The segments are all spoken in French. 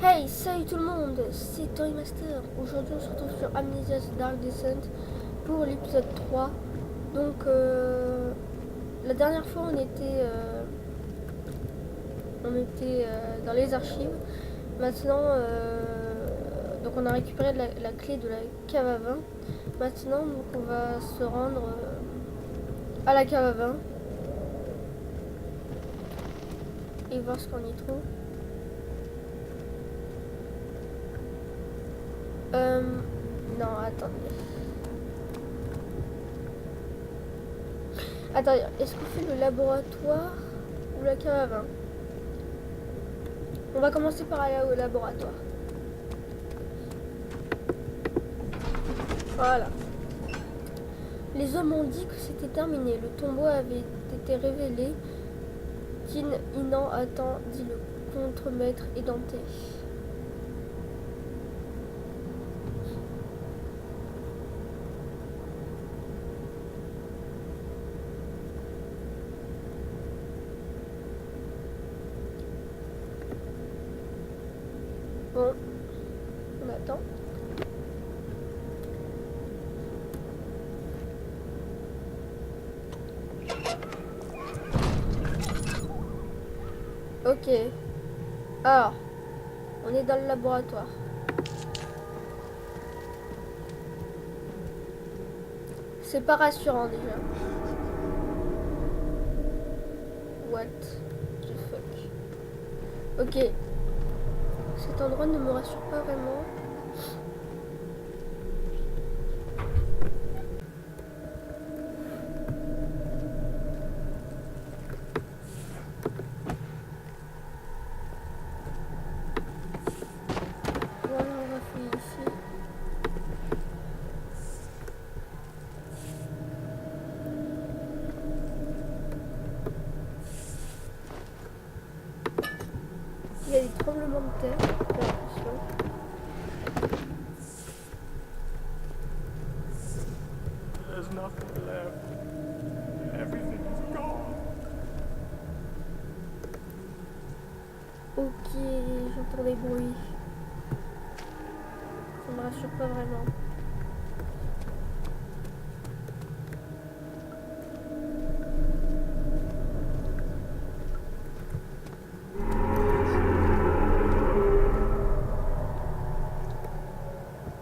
Hey, salut tout le monde, c'est Toy Master. Aujourd'hui on se retrouve sur Amnesia The Dark Descent pour l'épisode 3. Donc la dernière fois on était dans les archives. Maintenant donc on a récupéré la clé de la cave à vin. Maintenant donc on va se rendre à la cave à vin et voir ce qu'on y trouve. Non, attendez. Attendez, est-ce qu'on fait le laboratoire ou la cave à vin? On va commencer par aller au laboratoire. Voilà. Les hommes ont dit que c'était terminé. Le tombeau avait été révélé. Tin Inan attend, dit le contremaître édenté. Bon, on attend. Ok. Alors, on est dans le laboratoire. C'est pas rassurant déjà. What the fuck. Ok. Cet endroit ne me rassure pas vraiment. Voilà, on va fouiller ici. Il y a des tremblements de terre, j'ai l'impression. There's nothing left. Everything is gone. Ok, j'entends des bruits. Ça me rassure pas vraiment.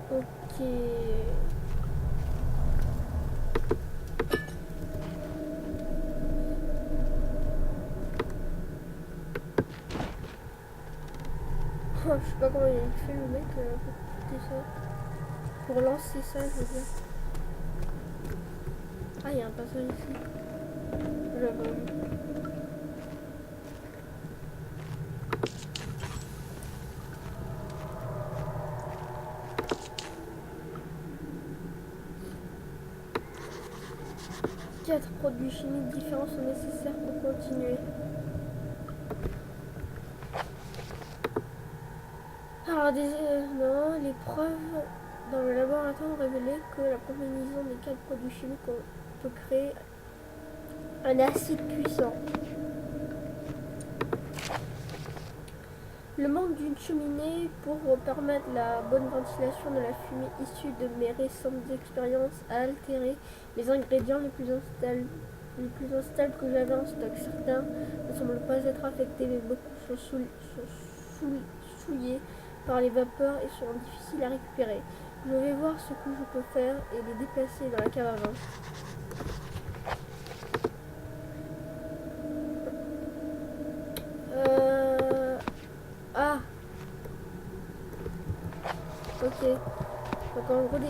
Ok. Oh, je sais pas comment il fait le mec pour écouter ça. Pour lancer ça, je veux dire. Ah, il y a un passage ici. J'avais pas vu. Quatre produits chimiques différents sont nécessaires pour continuer. Alors, non, les preuves dans le laboratoire ont révélé que la combinaison des 4 produits chimiques peut créer un acide puissant. Le manque d'une cheminée pour permettre la bonne ventilation de la fumée issue de mes récentes expériences a altéré les ingrédients les plus instables que j'avais en stock. Certains ne semblent pas être affectés, mais beaucoup sont souillés par les vapeurs et sont difficiles à récupérer. Je vais voir ce que je peux faire et les déplacer dans la cave à vin. Ah, ok. Donc en gros des...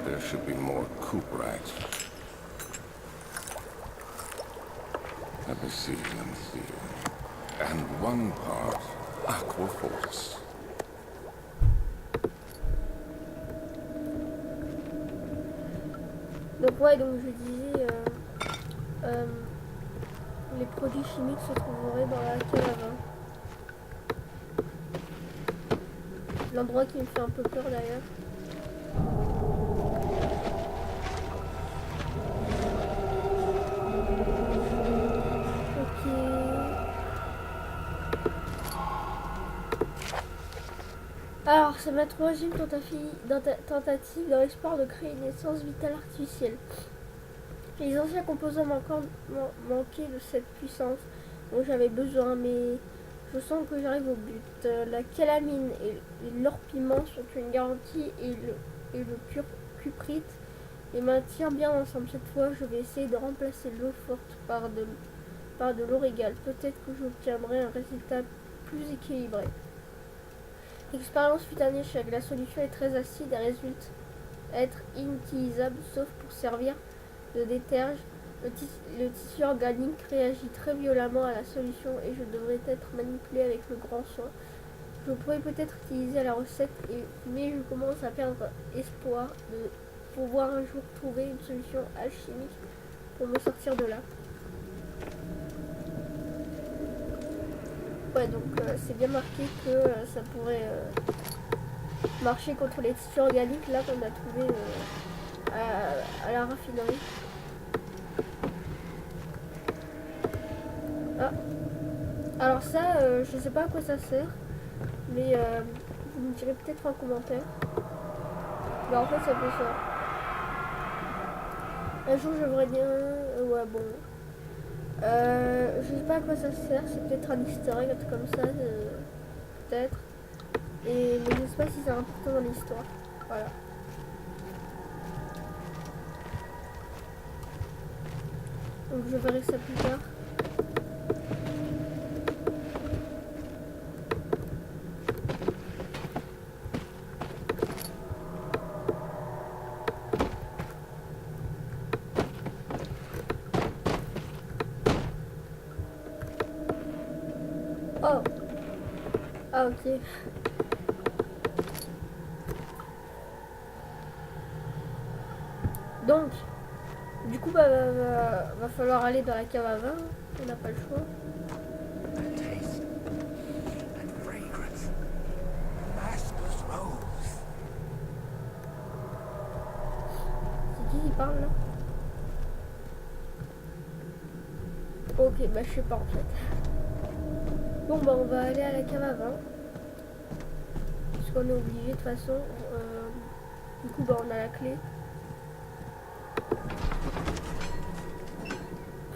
There should be more coop rats. Let me see. And one part aquaforce. Donc ouais, donc je disais les produits chimiques se trouveraient dans la cave à vin. L'endroit qui me fait un peu peur d'ailleurs. Ok. Alors, c'est ma troisième tentative dans l'espoir de créer une essence vitale artificielle. Les anciens composants manquaient de cette puissance dont j'avais besoin, mais je sens que j'arrive au but. La calamine et l'or-piment sont une garantie et le cuprite les maintient bien ensemble. Cette fois, je vais essayer de remplacer l'eau forte par de l'eau égale. Peut-être que j'obtiendrai un résultat plus équilibré. L'expérience fut un échec. La solution est très acide et résulte être inutilisable sauf pour servir de déterge. Le tissu organique réagit très violemment à la solution et je devrais être manipulé avec le grand soin. Je pourrais peut-être utiliser la recette, mais je commence à perdre espoir de pouvoir un jour trouver une solution alchimique pour me sortir de là. Ouais, donc c'est bien marqué que ça pourrait marcher contre les tissus organiques là qu'on a trouvé à la raffinerie. Ah. Alors ça, je sais pas à quoi ça sert, mais vous me direz peut-être en commentaire. Mais en fait ça fait ça. Un jour j'aimerais bien... ouais bon. Je sais pas à quoi ça sert, c'est peut-être un easter egg, un truc comme ça, peut-être. Mais je sais pas si c'est important dans l'histoire. Voilà. Donc je verrai ça plus tard. Oh. Ah ok. Donc, du coup, va falloir aller dans la cave à vin. On n'a pas le choix. That taste, that fragrance, Damascus rose. C'est qui parle là? Ok, bah je sais pas en fait. Bon bah on va aller à la cave à vin. Parce qu'on est obligé de toute façon. Du coup bah on a la clé.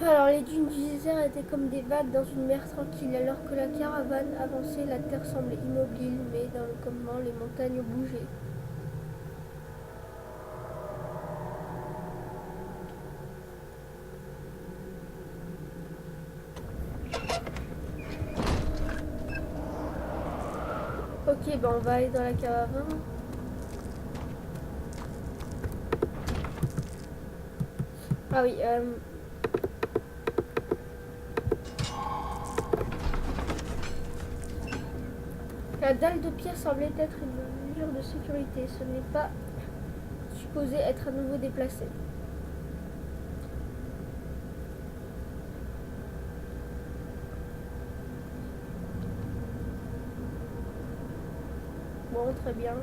Alors les dunes du désert étaient comme des vagues dans une mer tranquille. Alors que la caravane avançait, la terre semblait immobile, mais dans le campement, les montagnes bougeaient. Ok, bah on va aller dans la cave à vin. Ah oui, la dalle de pierre semblait être une mesure de sécurité. Ce n'est pas supposé être à nouveau déplacé. Bon, très bien.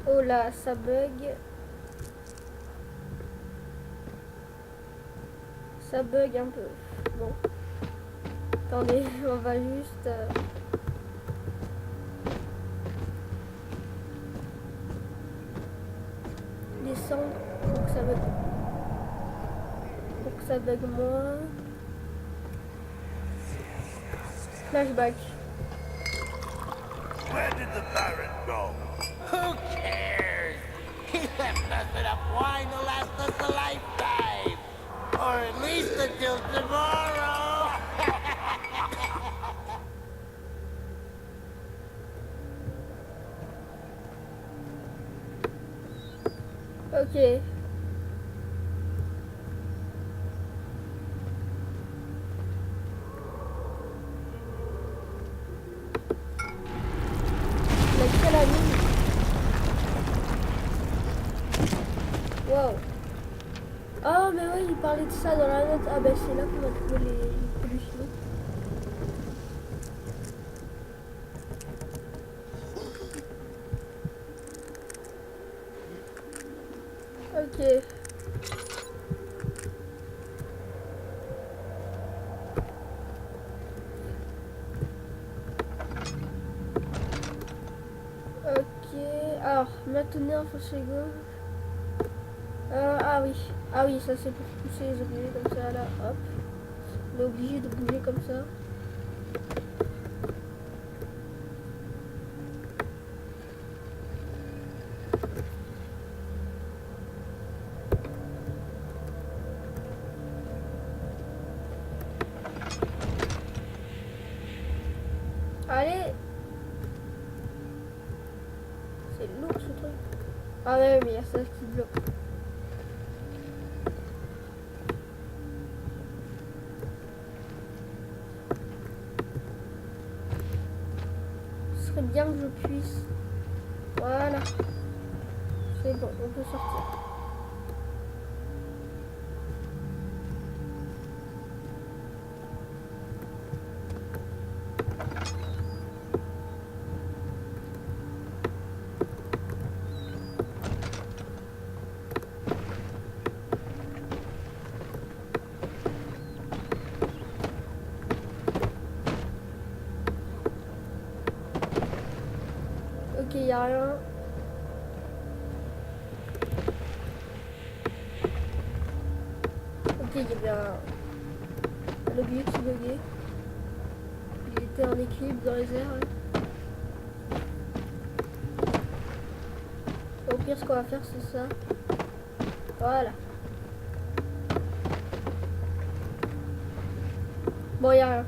Oh là, ça bug. Ça bug un peu. Bon. Attendez, on va juste... descendre pour que ça bug. Pour que ça bug moins. Flashback. Where did the Baron go? Who cares? He left us enough wine to last us a lifetime. Or at least until tomorrow. Ok. Quelle amie. Wow. Oh mais oui, il parlait de ça dans la note. Ah bah c'est là qu'on va trouver les pollutions. Ok. Ok. Alors, maintenant, faut se gauche. Ah oui. Ah oui, ça c'est pour pousser les objets comme ça là. Hop. On est obligé de bouger comme ça. Allez. C'est lourd ce truc. Ah ouais, mais il y a ça qui bloque. Ce serait bien que je puisse. Voilà. C'est bon, on peut sortir. Ok, il n'y a rien. Ok, il y avait un objet qui buguait. Il était en équilibre dans les airs. Ouais. Au pire, ce qu'on va faire, c'est ça. Voilà. Bon, il n'y a rien.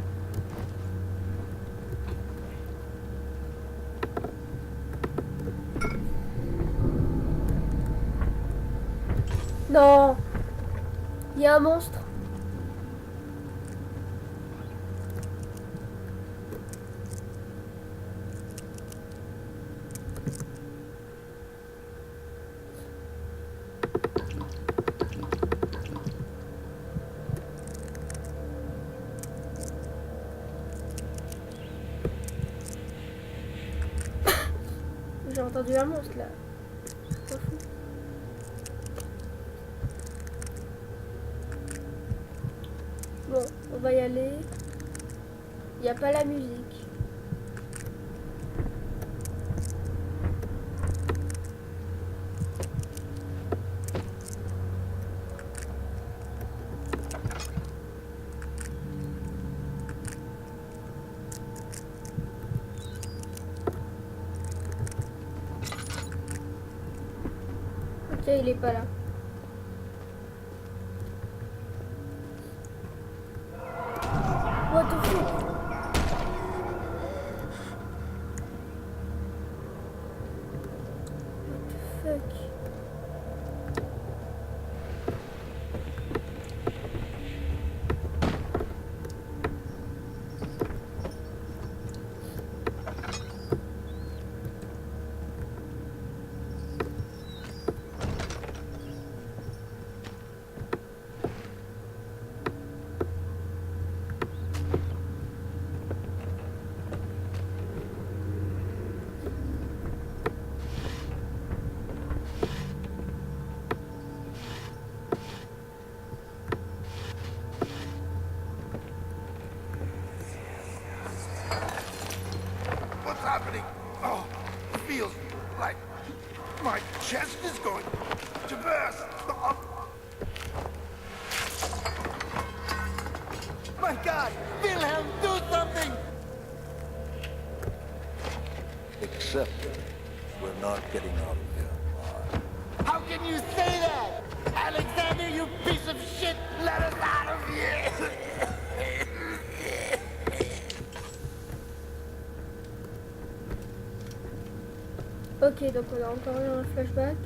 Non, il y a un monstre. J'ai entendu un monstre là. M'en fous. Bon, on va y aller. Il n'y a pas la musique. Ok, il est pas là. What the fuck? What the fuck? What's happening? Oh, it feels like my chest is going to burst. Oh. My God! Wilhelm, do something! Except we're not getting out of here alive. How can you say that? Alexander, you piece of shit! Let us out of here! Ok, donc on a encore eu un flashback.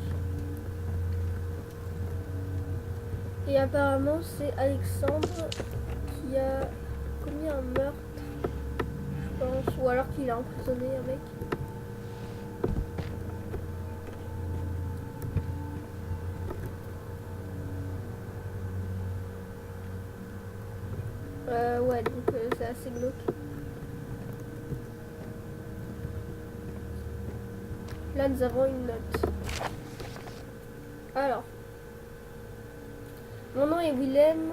Et apparemment, c'est Alexandre qui a commis un meurtre, je pense, ou alors qu'il a emprisonné un mec. Ouais, donc c'est assez glauque. Là, nous avons une note. Alors, mon nom est Willem.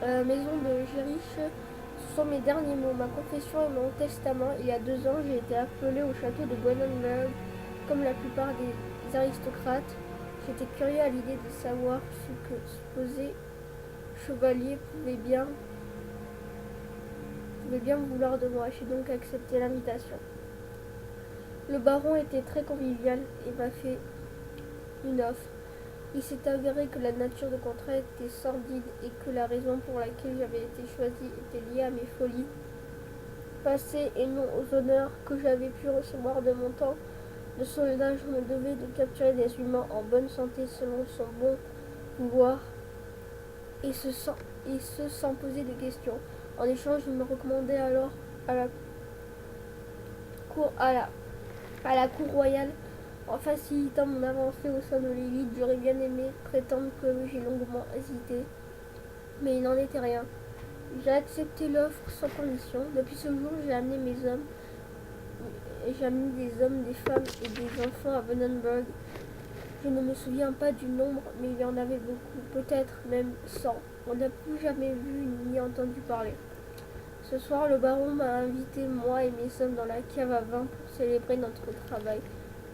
Maison de Jérich. Ce sont mes derniers mots, ma confession et mon testament. Il y a 2 ans, j'ai été appelé au château de Buenenberg, comme la plupart des aristocrates. J'étais curieux à l'idée de savoir ce que supposé chevalier pouvait bien vouloir de moi. J'ai donc accepté l'invitation. Le baron était très convivial et m'a fait une offre. Il s'est avéré que la nature de contrat était sordide et que la raison pour laquelle j'avais été choisie était liée à mes folies passées et non aux honneurs que j'avais pu recevoir de mon temps de soldat. Je me devais de capturer des humains en bonne santé selon son bon pouvoir et ce sans poser de questions. En échange, il me recommandait alors à la cour royale en facilitant mon avancée au sein de l'élite. J'aurais bien aimé prétendre que j'ai longuement hésité, mais il n'en était rien. J'ai accepté l'offre sans condition. Depuis ce jour, j'ai amené des hommes, des femmes et des enfants à Buenenberg. Je ne me souviens pas du nombre, mais il y en avait beaucoup, peut-être même 100. On n'a plus jamais vu ni entendu parler. Ce soir, le baron m'a invité, moi et mes hommes, dans la cave à vin pour célébrer notre travail.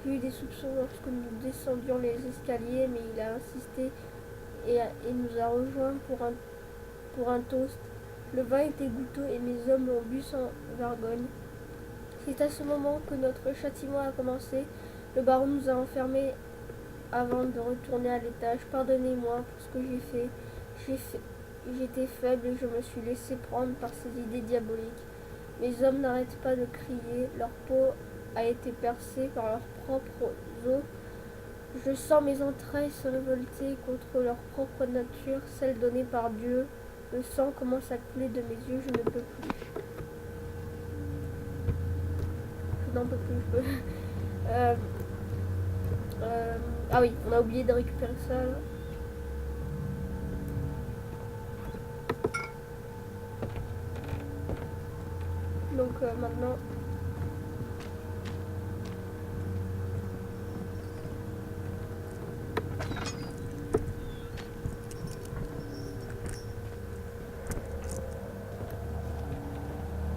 J'ai eu des soupçons lorsque nous descendions les escaliers, mais il a insisté et nous a rejoints pour un toast. Le vin était goûteux et mes hommes l'ont bu sans vergogne. C'est à ce moment que notre châtiment a commencé. Le baron nous a enfermés avant de retourner à l'étage. Pardonnez-moi pour ce que j'ai fait. J'étais faible et je me suis laissé prendre par ces idées diaboliques. Mes hommes n'arrêtent pas de crier. Leur peau a été percée par leurs propres os. Je sens mes entrailles se révolter contre leur propre nature, celle donnée par Dieu. Le sang commence à couler de mes yeux. Je ne peux plus. Je n'en peux plus. Ah oui, on a oublié de récupérer ça là. Donc maintenant,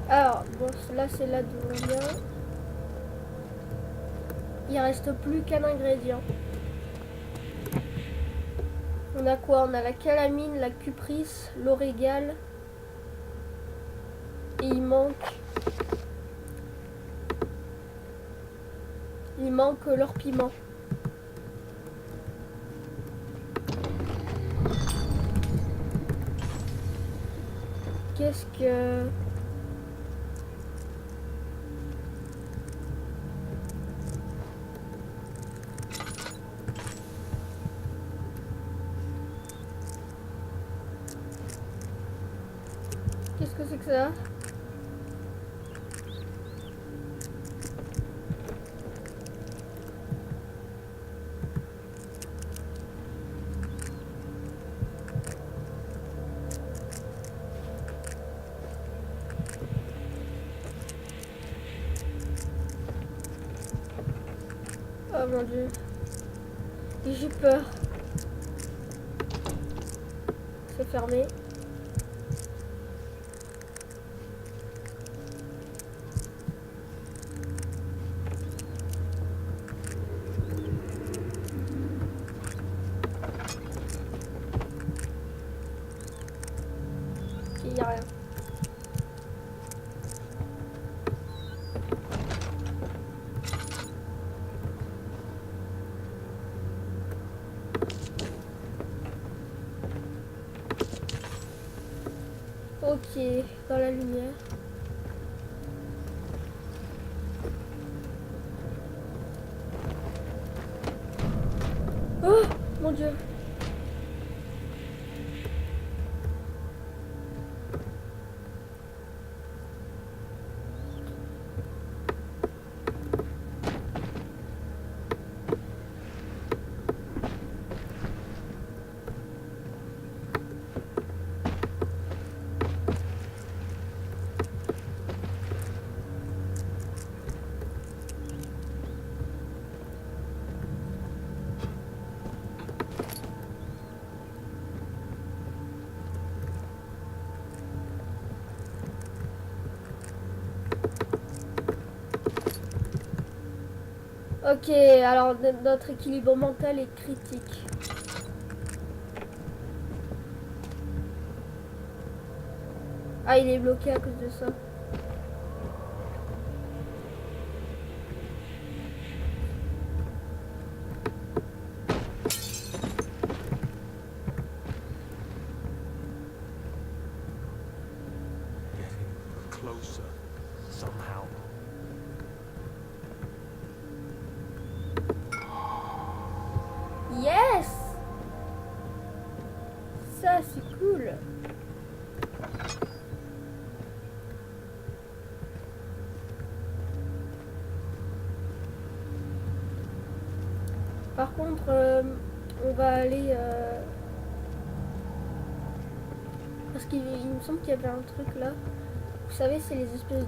alors bon, là c'est là d'où on vient. Il reste plus qu'un ingrédient. On a quoi? On a la calamine, la cuprice, l'orégale. Et il manque leur piment. Qu'est-ce que... Qu'est-ce que c'est que ça? Oh mon dieu. Et j'ai peur. C'est fermé. Il n'y a rien. Ok, dans la lumière. Oh mon dieu. Ok, alors notre équilibre mental est critique. Ah, il est bloqué à cause de ça. Getting closer somehow. Yes! Ça, c'est cool. Par contre, on va aller... parce qu'il me semble qu'il y avait un truc là. Vous savez, c'est les espèces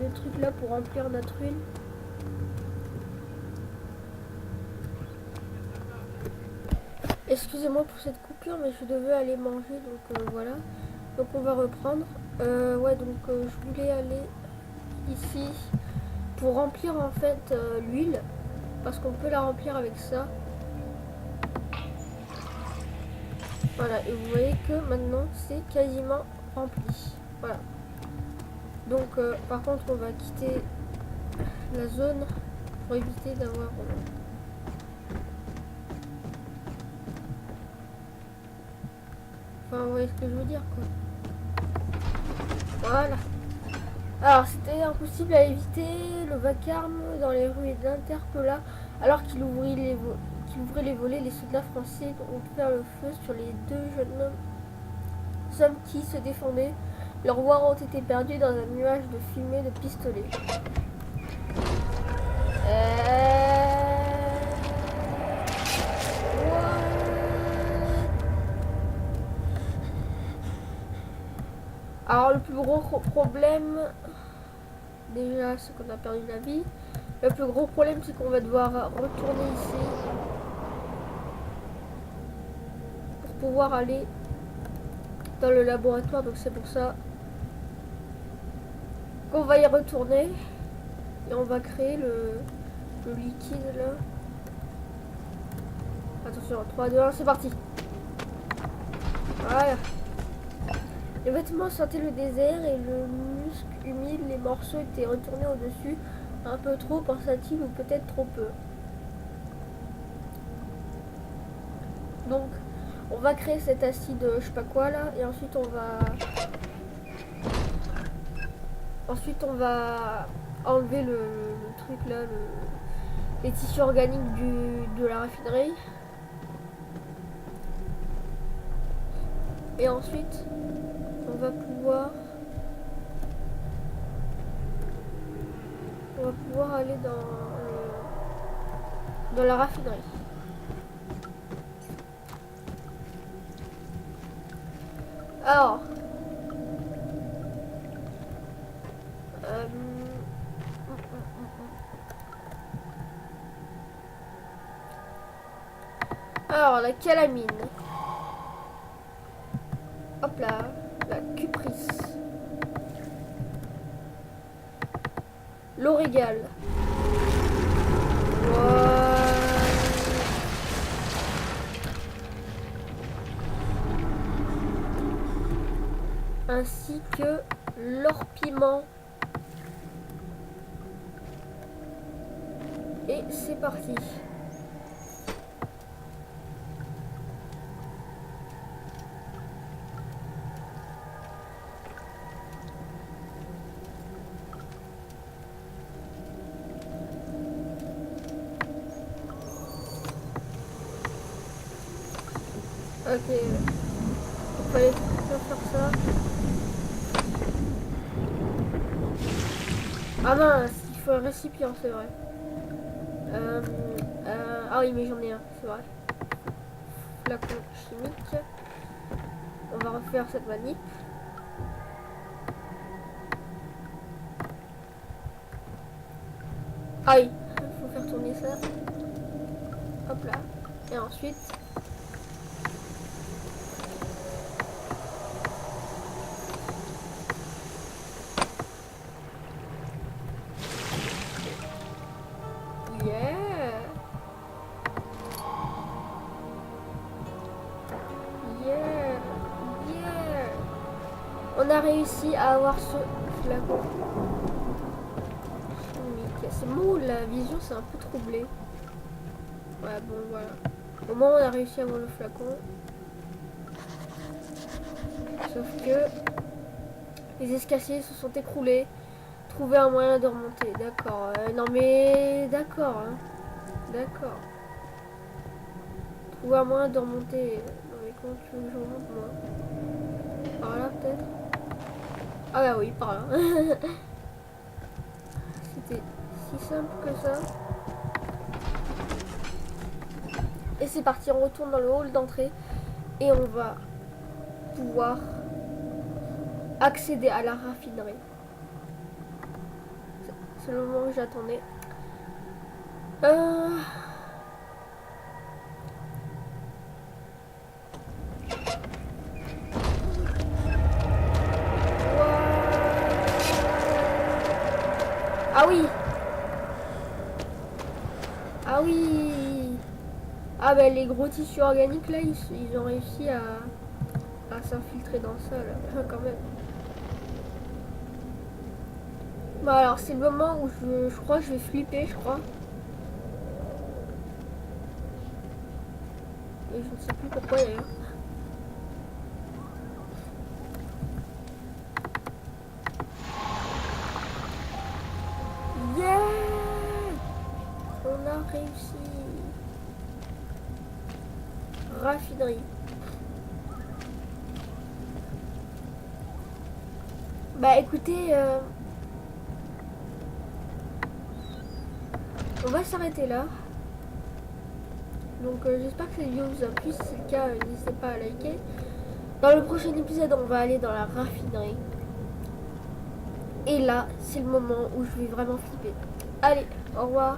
de trucs là pour remplir notre huile. Excusez-moi pour cette coupure, mais je devais aller manger, donc voilà. Donc on va reprendre. Ouais, donc je voulais aller ici pour remplir en fait l'huile, parce qu'on peut la remplir avec ça. Voilà, et vous voyez que maintenant c'est quasiment rempli. Voilà. Donc par contre on va quitter la zone pour éviter d'avoir... Enfin, vous voyez ce que je veux dire, quoi. Voilà. Alors, c'était impossible à éviter le vacarme dans les rues d'Interpola, alors qu'il ouvrait les volets. Les soldats français ont ouvert le feu sur les deux jeunes hommes qui se défendaient. Leurs voix ont été perdues dans un nuage de fumée de pistolets. Alors le plus gros problème, déjà c'est qu'on a perdu la vie. Le plus gros problème c'est qu'on va devoir retourner ici pour pouvoir aller dans le laboratoire. Donc c'est pour ça qu'on va y retourner et on va créer le liquide là. Attention, 3, 2, 1, c'est parti. Voilà. Les vêtements sentaient le désert et le musc humide. Les morceaux étaient retournés au-dessus. Un peu trop, pensa-t-il, ou peut-être trop peu. Donc, on va créer cet acide, je sais pas quoi là, et ensuite on va enlever le truc là, les tissus organiques de la raffinerie. Et ensuite, on va pouvoir aller dans la raffinerie. Alors, la calamine. Hop là, la cuprice. L'origal. Ainsi que l'or-piment. Et c'est parti. Ok, il fallait faire ça. Ah mince, il faut un récipient, c'est vrai. Ah oui, mais j'en ai un, c'est vrai. Flacon chimique. On va refaire cette manip. Ah oui, il faut faire tourner ça. Hop là. Et ensuite... Yeah. Yeah. Yeah. On a réussi à avoir ce flacon. C'est bon, la vision c'est un peu troublée. Ouais, bon, voilà. Au moins, on a réussi à avoir le flacon. Sauf que les escaliers se sont écroulés. Trouver un moyen de remonter. D'accord. Non, mais d'accord. Hein. D'accord. Trouver un moyen de remonter. Non, mais comment tu veux que je remonte, moi? Par là, peut-être? Ah, bah oui, par là. C'était si simple que ça. Et c'est parti, on retourne dans le hall d'entrée et on va pouvoir accéder à la raffinerie. C'est le moment que j'attendais. Ah oui. Ah oui. Ah ben les gros tissus organiques là, ils ont réussi à s'infiltrer dans ça là, quand même. Bah alors c'est le moment où je crois que je vais flipper, je crois. Et je ne sais plus pourquoi d'ailleurs. Yeah! On a réussi. Raffinerie. Bah écoutez, on va s'arrêter là. Donc j'espère que cette vidéo vous a plu. Si c'est le cas, n'hésitez pas à liker. Dans le prochain épisode, on va aller dans la raffinerie. Et là, c'est le moment où je vais vraiment flipper. Allez, au revoir.